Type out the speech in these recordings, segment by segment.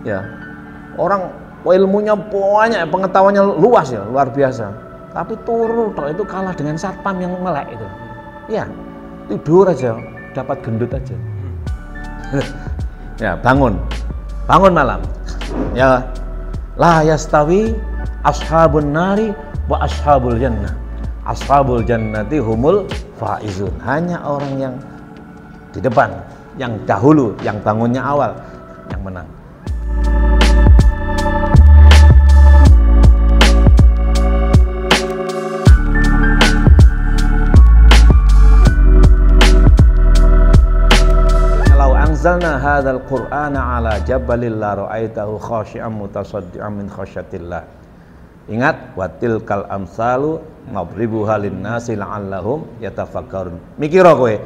Ya. Orang ilmunya banyak, pengetahuannya luas ya, luar biasa. Tapi turu itu kalah dengan satpam yang melek itu. Ya, tidur aja, dapat gendut aja. Ya, bangun malam. Ya, la yastawi ashabun nari wa ashabul jannah. Ashabul jannati humul faizun. Hanya orang yang di depan, yang dahulu, yang bangunnya awal, yang menang. Anzalna hadzal qur'ana ala jabalin la ra'aitahu khashi'an mutasaddian min khasyatillah. Ingat, watilkal amsalu nadribuha linnasi la'allahum yatafakkarun. Mikir kowe.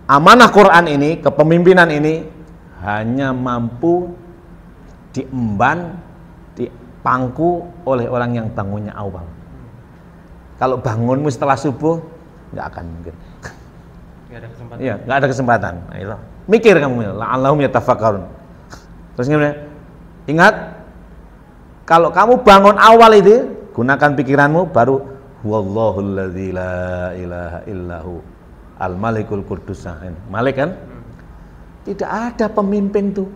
Amanah Quran ini, kepemimpinan ini hanya mampu diemban, dipangku oleh orang yang bangunnya awal. Kalau bangunmu setelah subuh, nggak akan mungkin. Nggak ada kesempatan. Iya, nggak ada kesempatan. Ayolah. Mikir kamu, la'allahum yatafakkarun. Terus gimana? Ingat, kalau kamu bangun awal itu, gunakan pikiranmu, baru wallahul ladzi la ilaha illahu al-malikul quddus. Malik kan? Tidak ada pemimpin tuh.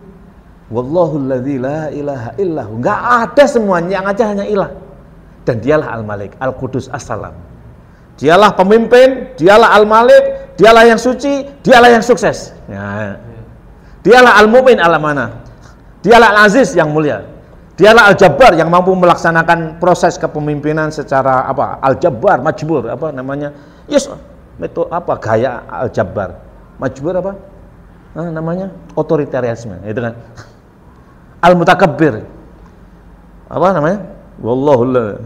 Wallahul ladzi la ilaha illahu. Enggak ada semuanya, yang aja hanya ilah. Dan dialah al-malik, al-quddus as-salam. Dialah pemimpin, dialah al-malik, dialah yang suci, dialah yang sukses. Ya. Dialah al-mu'min al-amanah. Dialah al-aziz yang mulia. Dialah al-jabbar yang mampu melaksanakan proses kepemimpinan secara apa? Al-jabbar, majbur, apa namanya? Yes, metode apa? Gaya al-jabbar. Majbur apa? Namanya otoritarianisme, itu kan. Al-mutakabbir. Apa namanya? Wallahul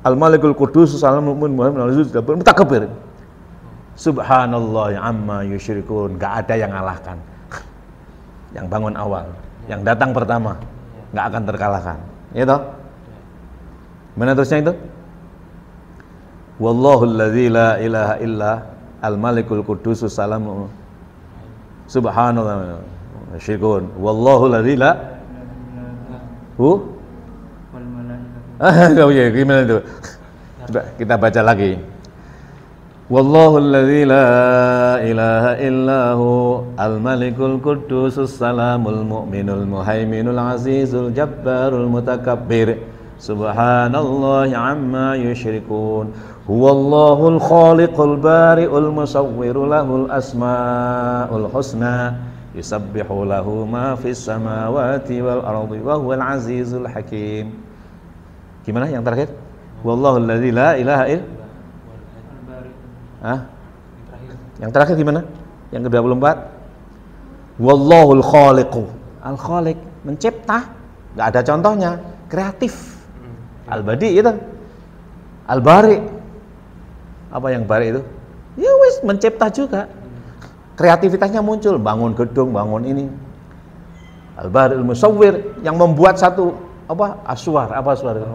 al-malikul quddus as-salamun mu'minul aziz mutakabbir. Subhanallah amma yusyrikun. Enggak ada yang ngalahkan. Yang bangun awal, yang datang pertama, enggak akan terkalahkan. Ya toh? Mana terusnya itu? Wallahul ladzi la ilaha illa al-malikul quddus as-salamun subhanallah yusyrikun. Wallahul ladzi la ya, gimana itu? Coba kita baca lagi. Wallahul ladzi la ilaha illahu al-malikul quddusus salamul mu'minul muhaiminul azizul jabbarul mutakabbir. Subhanallahi amma yusyrikun. Huwallahul khaliqul bari'ul musawwiru lahul asmaul husna. Yusabbihu lahu ma fis samawati wal ardi wa huwal azizul hakim. Gimana yang terakhir? Wallahul ladzi la ilaha illa. Yang terakhir gimana? Yang ke-24. Wallahul khaliqu. Al-khaliq, mencipta. Enggak ada contohnya, kreatif. Al-badi itu. Al-bari. Apa yang bari itu? Ya wis, mencipta juga. Kreativitasnya muncul, bangun gedung, bangun ini. Al-bari'ul musawwir, yang membuat satu aswar,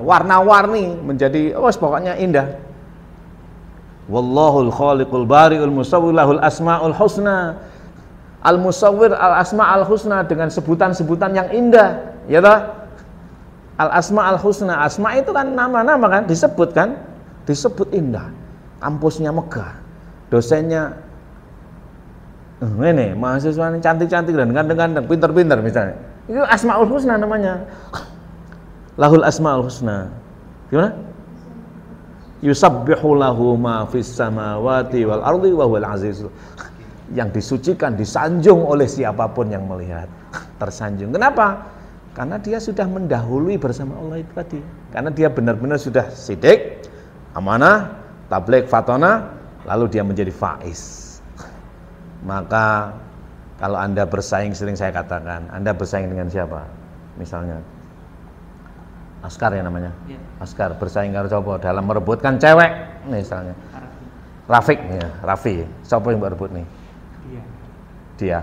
warna-warni menjadi pokoknya indah. Wallahul khaliqul bari'ul musawwir lahul asmaul husna. Al-musawwir al-asmaul husna, dengan sebutan-sebutan yang indah, ya toh? Al-asmaul husna, asma itu kan nama-nama kan, disebut indah. Kampusnya megah, dosennya ini, mahasiswanya cantik-cantik dan ganteng-ganteng, pintar-pintar misalnya. Itu asmaul husna namanya. Lahul asmaul husna. Gimana? Yusabbihu lahu ma fis samawati wal ardi wa huwal aziz. Yang disucikan, disanjung oleh siapapun yang melihat. Tersanjung. Kenapa? Karena dia sudah mendahului bersama Allah itu tadi. Karena dia benar-benar sudah sidik, amanah, tabligh, fatona, lalu dia menjadi faiz. Maka kalau Anda bersaing, sering saya katakan, Anda bersaing dengan siapa? Misalnya Askar ya namanya, ya. Askar bersaing karo coba dalam merebutkan cewek, misalnya. Rafiq, ya, Raffi. Siapa yang berebut nih? Dia.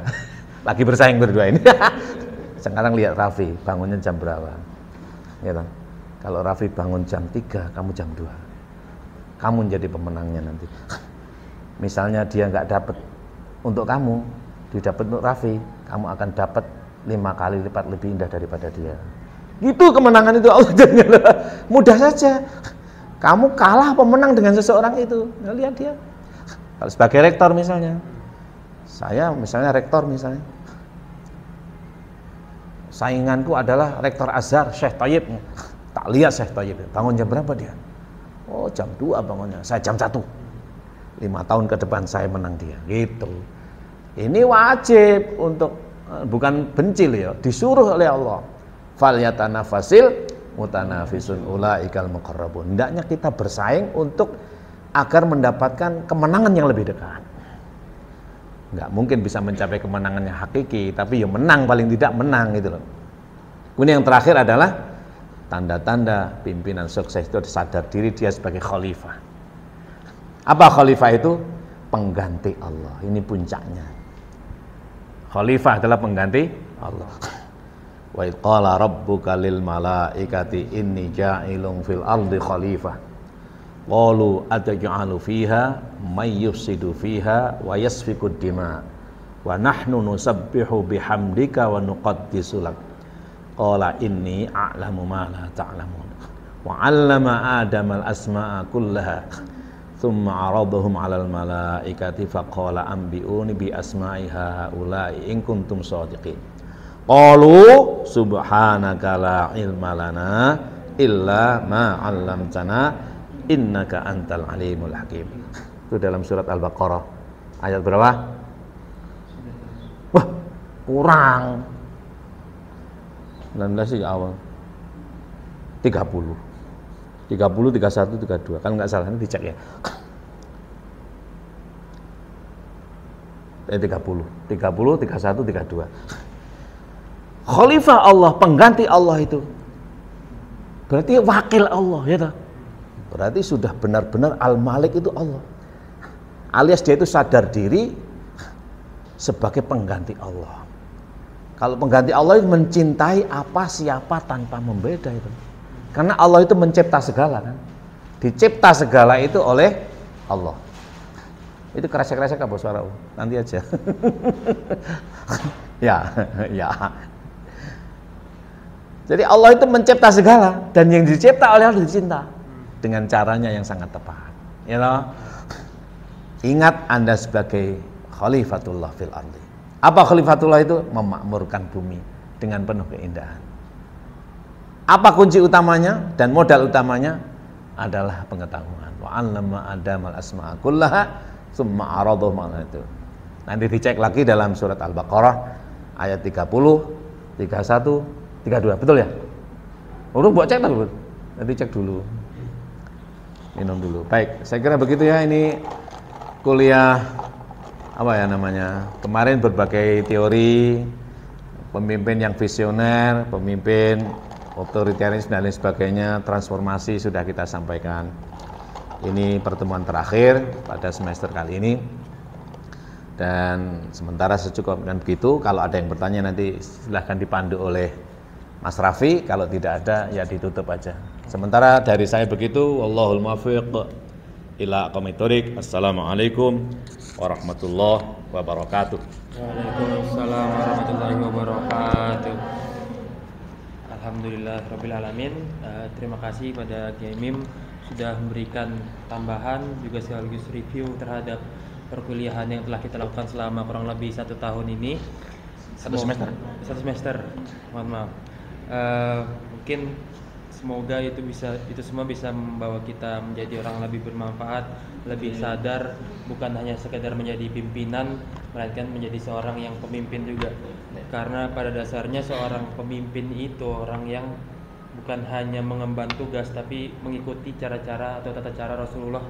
Lagi bersaing berdua ini. Sekarang lihat Raffi, bangunnya jam berapa? Ya, kalau Raffi bangun jam 3, kamu jam 2. Kamu menjadi pemenangnya nanti. Misalnya dia nggak dapat untuk kamu, dia dapat untuk Raffi, kamu akan dapat 5 kali lipat lebih indah daripada dia. Gitu kemenangan itu Allah. Mudah saja. Kamu kalah pemenang dengan seseorang itu. Nah, lihat dia. Kalau sebagai rektor misalnya, saya misalnya rektor misalnya, sainganku adalah rektor Azhar Syekh Thayyib. Tak lihat Syekh Thayyib bangun jam berapa dia? Oh jam 2 bangunnya, saya jam 1. 5 tahun ke depan saya menang dia. Gitu. Ini wajib untuk, bukan bencil ya, disuruh oleh Allah. Falyatanafasil mutanafisun ulaikal muqarrabun. Hendaknya kita bersaing untuk agar mendapatkan kemenangan yang lebih dekat. Enggak mungkin bisa mencapai kemenangan yang hakiki, tapi ya menang, paling tidak menang gitu loh. Kemudian yang terakhir adalah tanda-tanda pimpinan sukses itu sadar diri dia sebagai khalifah. Apa khalifah itu? Pengganti Allah. Ini puncaknya. Khalifah adalah pengganti Allah. Wa qala rabbuka lil malaikati inni ja'ilun fil ardi khalifah. Qalu ataj'alu fiha may yufsidu fiha wa yasfiku dima wa nahnu nusabbihu bihamdika wa nuqaddisu lak. Qala inni a'lamu ma la ta'lamun. Wa 'allama Adama al-asma'a kullaha. Thumma 'aradahum 'alal malaikati faqala anbi'uni bi asma'i haula'i in kuntum shadiqin. Qalu subhanaka la ilma lana illa ma 'allamtana innaka antal alimul hakim. Itu dalam surat Al-Baqarah ayat berapa? Wah, kurang 19 sih awal 30 31 32 kan nggak salah, ini dicek ya. 30 31 32. Khalifah Allah, pengganti Allah itu berarti wakil Allah ya toh? Berarti sudah benar-benar Al-Malik itu Allah, alias dia itu sadar diri sebagai pengganti Allah. Kalau pengganti Allah itu mencintai apa siapa tanpa membeda itu, karena Allah itu mencipta segala kan, dicipta segala itu oleh Allah. Itu kresek-kresek apa suara nanti aja. Ya. Jadi Allah itu mencipta segala, dan yang dicipta oleh Allah dicinta dengan caranya yang sangat tepat. Ya loh. Ingat Anda sebagai khalifatullah fil ardi. Apa khalifatullah itu? Memakmurkan bumi dengan penuh keindahan. Apa kunci utamanya dan modal utamanya? Adalah pengetahuan. Wa 'allama Adama al-asma'a kullaha tsumma 'aradahum 'ala itu. Nanti dicek lagi dalam surat Al-Baqarah ayat 30, 31, 32, betul ya? Urung buat cek dulu. Nanti cek dulu. Minum dulu. Baik, saya kira begitu ya, ini kuliah apa ya namanya? Kemarin berbagai teori, pemimpin yang visioner, pemimpin otoritarianis dan lain sebagainya, transformasi sudah kita sampaikan. Ini pertemuan terakhir pada semester kali ini. Dan sementara secukup dan begitu. Kalau ada yang bertanya nanti silahkan dipandu oleh Mas Raffi, kalau tidak ada ya ditutup aja. Sementara dari saya begitu, wallahul muwaffiq ila aqwamit thoriq. Assalamualaikum warahmatullahi wabarakatuh. Waalaikumsalam warahmatullahi wabarakatuh. Alhamdulillah rabbil alamin. Terima kasih pada Kiai Mim sudah memberikan tambahan juga sekaligus review terhadap perkuliahan yang telah kita lakukan selama kurang lebih 1 tahun ini. Satu semester. Mohon maaf. Mungkin semoga itu semua bisa membawa kita menjadi orang lebih bermanfaat, lebih sadar, bukan hanya sekedar menjadi pimpinan, melainkan menjadi seorang yang pemimpin juga. Karena pada dasarnya seorang pemimpin itu orang yang bukan hanya mengemban tugas, tapi mengikuti cara-cara atau tata cara Rasulullah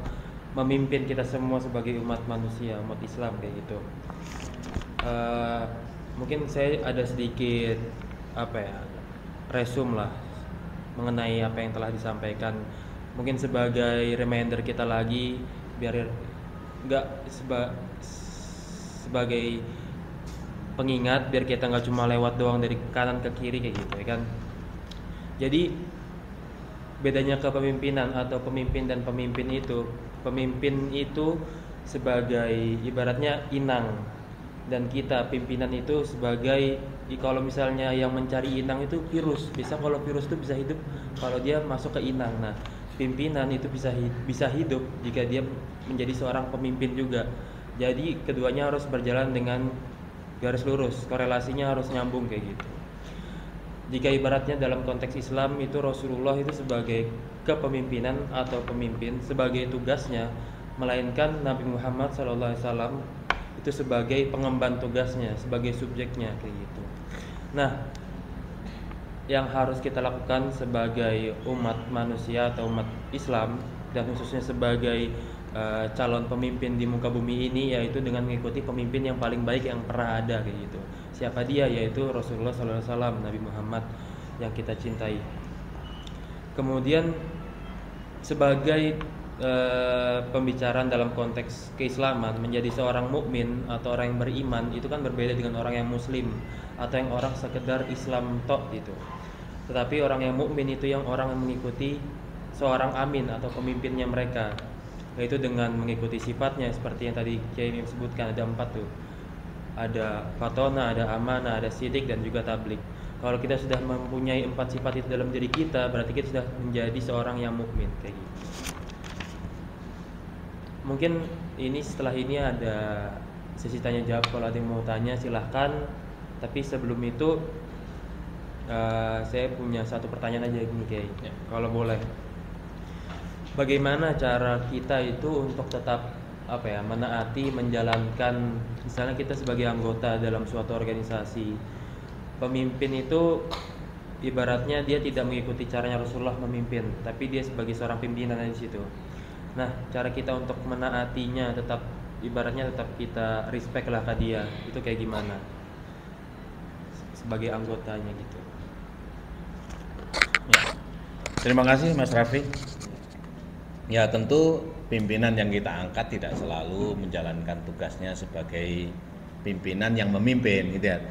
memimpin kita semua sebagai umat manusia, umat Islam kayak gitu. Mungkin saya ada sedikit resume lah mengenai apa yang telah disampaikan, mungkin sebagai reminder kita lagi, biar nggak sebagai pengingat, biar kita nggak cuma lewat doang dari kanan ke kiri kayak gitu ya kan. Jadi bedanya kepemimpinan atau pemimpin dan pemimpin itu sebagai ibaratnya inang Dan kita pimpinan itu sebagai, kalau misalnya yang mencari inang itu virus, bisa kalau virus itu bisa hidup kalau dia masuk ke inang. Nah, pimpinan itu bisa hidup jika dia menjadi seorang pemimpin juga. Jadi keduanya harus berjalan dengan garis lurus, korelasinya harus nyambung kayak gitu. Jika ibaratnya dalam konteks Islam itu Rasulullah itu sebagai kepemimpinan atau pemimpin sebagai tugasnya, melainkan Nabi Muhammad SAW itu sebagai pengemban tugasnya, sebagai subjeknya kayak gitu. Nah, yang harus kita lakukan sebagai umat manusia atau umat Islam, dan khususnya sebagai calon pemimpin di muka bumi ini, yaitu dengan mengikuti pemimpin yang paling baik yang pernah ada kayak gitu. Siapa dia? Yaitu Rasulullah SAW, Nabi Muhammad yang kita cintai. Kemudian sebagai pembicaraan dalam konteks keislaman, menjadi seorang mukmin atau orang yang beriman itu kan berbeda dengan orang yang muslim atau yang orang sekedar Islam tok gitu. Tetapi orang yang mukmin itu yang orang yang mengikuti seorang amin atau pemimpinnya mereka, yaitu dengan mengikuti sifatnya seperti yang tadi Kiai Mim sebutkan, ada 4 tuh. Ada fatona, ada amanah, ada sidik, dan juga tablik. Kalau kita sudah mempunyai 4 sifat itu dalam diri kita, berarti kita sudah menjadi seorang yang mukmin kayak gitu. Mungkin ini setelah ini ada sesi tanya jawab, kalau ada yang mau tanya silahkan. Tapi sebelum itu saya punya satu pertanyaan aja gini Kiai, kalau boleh. Bagaimana cara kita itu untuk tetap menaati, menjalankan, misalnya kita sebagai anggota dalam suatu organisasi, pemimpin itu ibaratnya dia tidak mengikuti caranya Rasulullah memimpin, tapi dia sebagai seorang pimpinan di situ. Nah, cara kita untuk menaatinya tetap ibaratnya tetap kita respect lah ke dia, itu kayak gimana sebagai anggotanya gitu. Ya. Terima kasih Mas Raffi. Ya, tentu pimpinan yang kita angkat tidak selalu menjalankan tugasnya sebagai pimpinan yang memimpin gitu ya.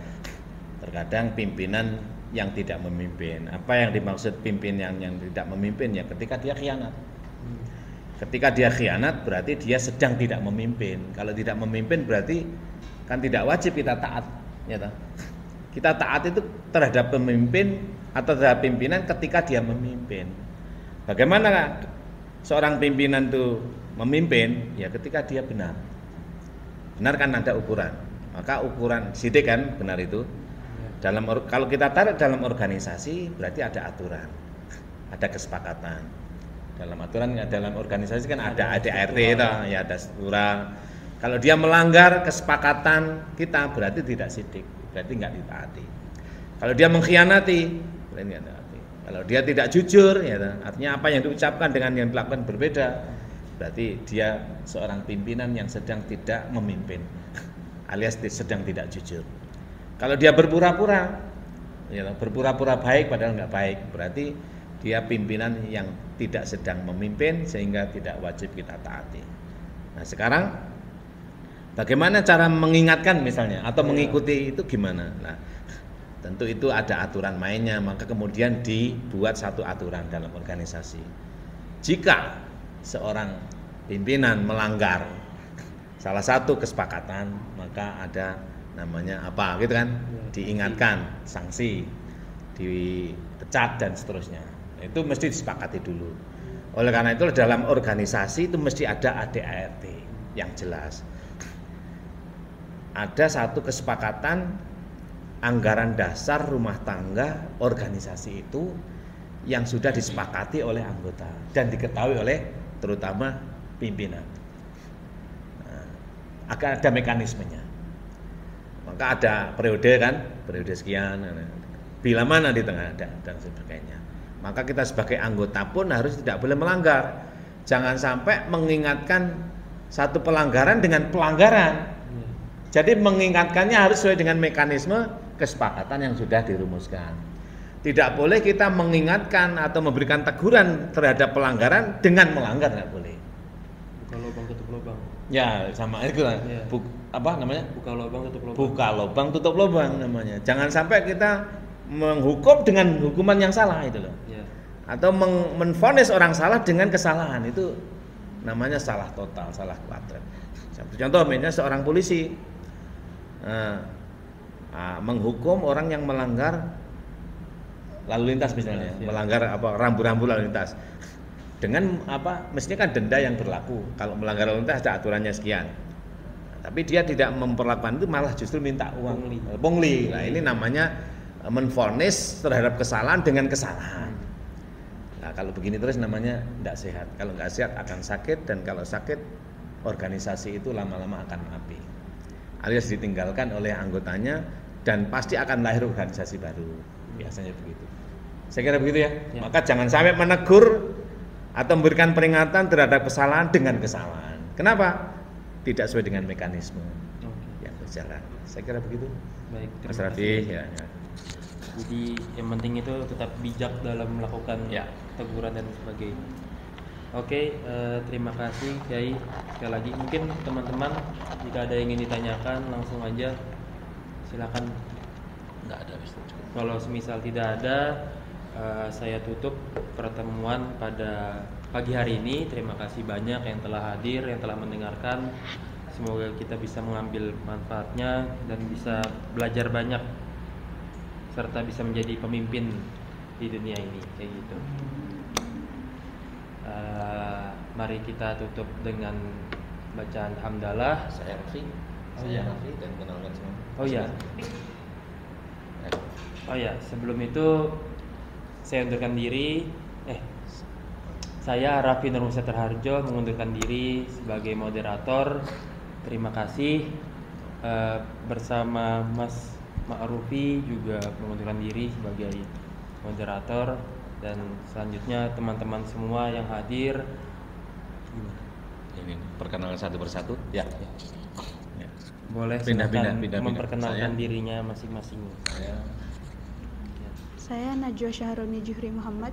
Terkadang pimpinan yang tidak memimpin. Apa yang dimaksud pimpinan yang tidak memimpin? Ya ketika dia khianat. Ketika dia khianat berarti dia sedang tidak memimpin. Kalau tidak memimpin berarti kan tidak wajib kita taat, ya toh. Kita taat itu terhadap pemimpin atau terhadap pimpinan ketika dia memimpin. Bagaimana seorang pimpinan itu memimpin? Ya ketika dia benar. Benar kan ada ukuran. Maka ukuran sidik kan benar itu. Kalau kita tarik dalam organisasi berarti ada aturan. Ada kesepakatan. Dalam aturan, dalam organisasi kan ada ADART itu, ya ada aturan. Kalau dia melanggar kesepakatan kita berarti tidak sidik, berarti nggak ditaati. Kalau dia mengkhianati, berarti nggak ditaati. Kalau dia tidak jujur, ya artinya apa yang diucapkan dengan yang dilakukan berbeda, berarti dia seorang pimpinan yang sedang tidak memimpin, alias sedang tidak jujur. Kalau dia berpura-pura, ya berpura-pura baik padahal nggak baik, berarti dia pimpinan yang tidak sedang memimpin sehingga tidak wajib kita taati. Nah sekarang bagaimana cara mengingatkan misalnya atau mengikuti itu gimana? Nah tentu itu ada aturan mainnya, maka kemudian dibuat satu aturan dalam organisasi. Jika seorang pimpinan melanggar salah satu kesepakatan, maka ada namanya apa gitu kan, diingatkan, sanksi, dipecat dan seterusnya. Itu mesti disepakati dulu. Oleh karena itu dalam organisasi itu mesti ada ADART yang jelas. Ada satu kesepakatan anggaran dasar rumah tangga organisasi itu yang sudah disepakati oleh anggota dan diketahui oleh terutama pimpinan. Nah, akan ada mekanismenya. Maka ada periode kan, periode sekian, bila mana di tengah ada dan sebagainya. Maka kita sebagai anggota pun harus tidak boleh melanggar. Jangan sampai mengingatkan satu pelanggaran dengan pelanggaran. Jadi mengingatkannya harus sesuai dengan mekanisme kesepakatan yang sudah dirumuskan. Tidak boleh kita mengingatkan atau memberikan teguran terhadap pelanggaran dengan melanggar, tidak boleh. Buka lubang tutup lubang. Ya sama itu lah. Ya. Apa namanya? Buka lubang tutup lubang. Buka lubang tutup lubang namanya. Jangan sampai kita menghukum dengan hukuman yang salah itu loh. Ya. Atau menvonis orang salah dengan kesalahan, itu namanya salah total, salah kuadrat. Contoh misalnya seorang polisi menghukum orang yang melanggar lalu lintas misalnya, melanggar rambu-rambu lalu lintas. Dengan mestinya kan denda yang berlaku. Kalau melanggar lalu lintas ada aturannya sekian. Tapi dia tidak memperlakukan itu, malah justru minta uang pungli. Nah, ini namanya menvonis terhadap kesalahan dengan kesalahan. Nah, kalau begini terus namanya tidak sehat. Kalau nggak sehat akan sakit, dan kalau sakit organisasi itu lama-lama akan mati. Alias ditinggalkan oleh anggotanya, dan pasti akan lahir organisasi baru. Biasanya begitu. Saya kira begitu ya. Maka jangan sampai menegur atau memberikan peringatan terhadap kesalahan dengan kesalahan. Kenapa? Tidak sesuai dengan mekanisme yang berjalan. Saya kira begitu. Baik, Mas Rafi. Ya. Jadi yang penting itu tetap bijak dalam melakukan teguran dan sebagainya. Oke, terima kasih Kiai. Sekali lagi mungkin teman-teman jika ada yang ingin ditanyakan langsung aja, silakan. Nggak ada. Kalau semisal tidak ada, saya tutup pertemuan pada pagi hari ini. Terima kasih banyak yang telah hadir, yang telah mendengarkan. Semoga kita bisa mengambil manfaatnya dan bisa belajar banyak, serta bisa menjadi pemimpin di dunia ini, kayak gitu. Mari kita tutup dengan bacaan hamdalah. Saya Rafi. Dan kenalkan semua. Oh ya, sebelum itu saya undurkan diri. Saya Raffi Nur Musa Terharjo mengundurkan diri sebagai moderator. Terima kasih. Bersama Mas Ma'rufi juga mengundurkan diri sebagai moderator, dan selanjutnya teman-teman semua yang hadir. Ini perkenalan satu persatu. Ya. Boleh Pindah. memperkenalkan dirinya masing-masing. Saya Najwa Syahroni Juhri Muhammad.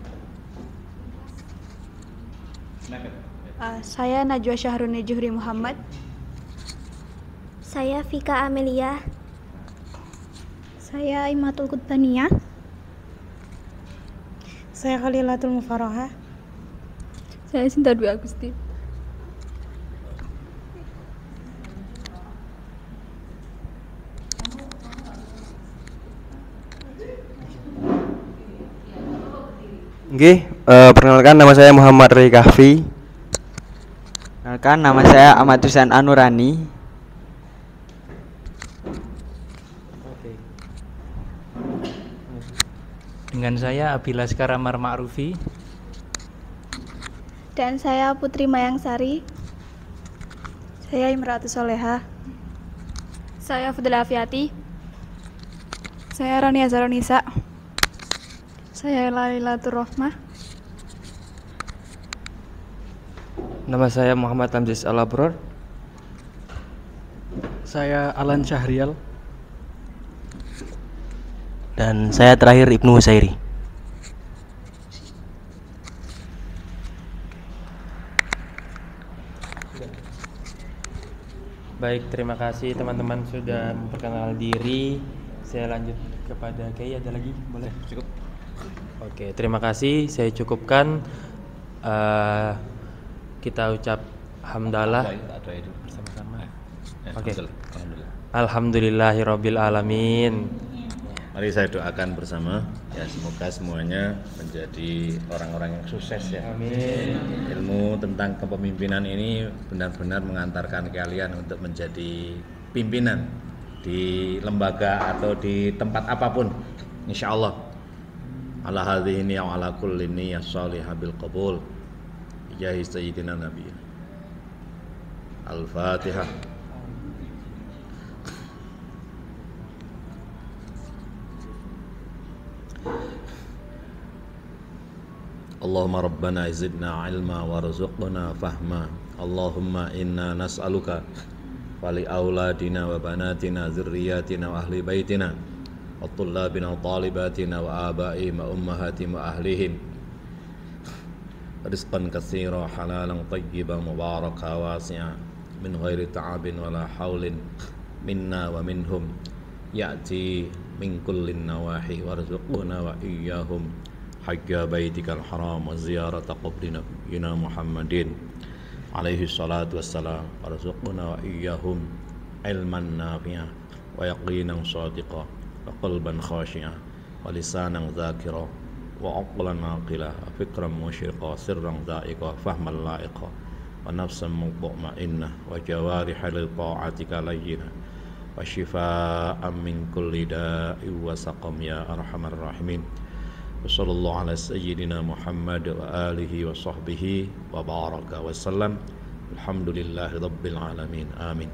Saya Najwa Syahroni Juhri Muhammad. Saya Vika Amelia. Saya Imatul Qutbaniyah. Saya Khalilatul Mufarohah. Saya Sinta Dwi Agusti. Perkenalkan, nama saya Muhammad Ray Kahfi. Perkenalkan, nama saya Ahmad Husain Anurani. Dengan saya Abila Skaramar Ma'rufi. Dan saya Putri Mayang Sari. Saya Imratu Soleha. Saya Fudla Afiati. Saya Rania Zaronisa. Saya Lailatul Rohmah. Nama saya Muhammad Tamziz Al-Abror. Saya Alan Syahrial. Dan saya terakhir Ibnu Husairi. Baik, terima kasih teman-teman sudah memperkenalkan diri. Saya lanjut kepada Kiai, ada lagi? Boleh? Cukup. Oke, terima kasih. Saya cukupkan. Kita ucap hamdalah bersama-sama. Oke. Alhamdulillahirabbil alamin. Mari saya doakan bersama, ya, semoga semuanya menjadi orang-orang yang sukses ya. Amin. Ilmu tentang kepemimpinan ini benar-benar mengantarkan kalian untuk menjadi pimpinan di lembaga atau di tempat apapun, insyaallah. Ala hadhihi wa ala kulli niyyah shalihah bil qabul. Ya sayyidina nabi. Al-Fatihah. Allahumma rabbana zidna ilma warzuqna fahma. Allahumma inna nas'aluka wali auladina wa banatina zurriyatina wa ahli baitina wa tullabina wa talibatina wa abaihim wa ummahatihim wa ahlihim rizqan katsira halalan tayyiban mubaraka wasi'a min ghairi ta'abin wala haulin minna wa minhum ya'ti min kullin nawahi warzuqna wa iyyahum hajja baitikal haram wa ziyarata qabri nabiyyina Muhammadin alaihi salatu wassalam warzuqna wa iyyahum ilman nafi'ah ويقينا صادقا وقلبا خاشعا ولسانا ذاكرا وعقلا عاقلا وفكرا مشرقا سرا ذائقا فهما لائقا ونفسا مطمئنة وجوارح لطاعتك لينة وشفاء من كل داء وسقم يا أرحم الراحمين وصلى الله على سيدنا محمد وآله وصحبه وبارك وسلم الحمد لله رب العالمين آمين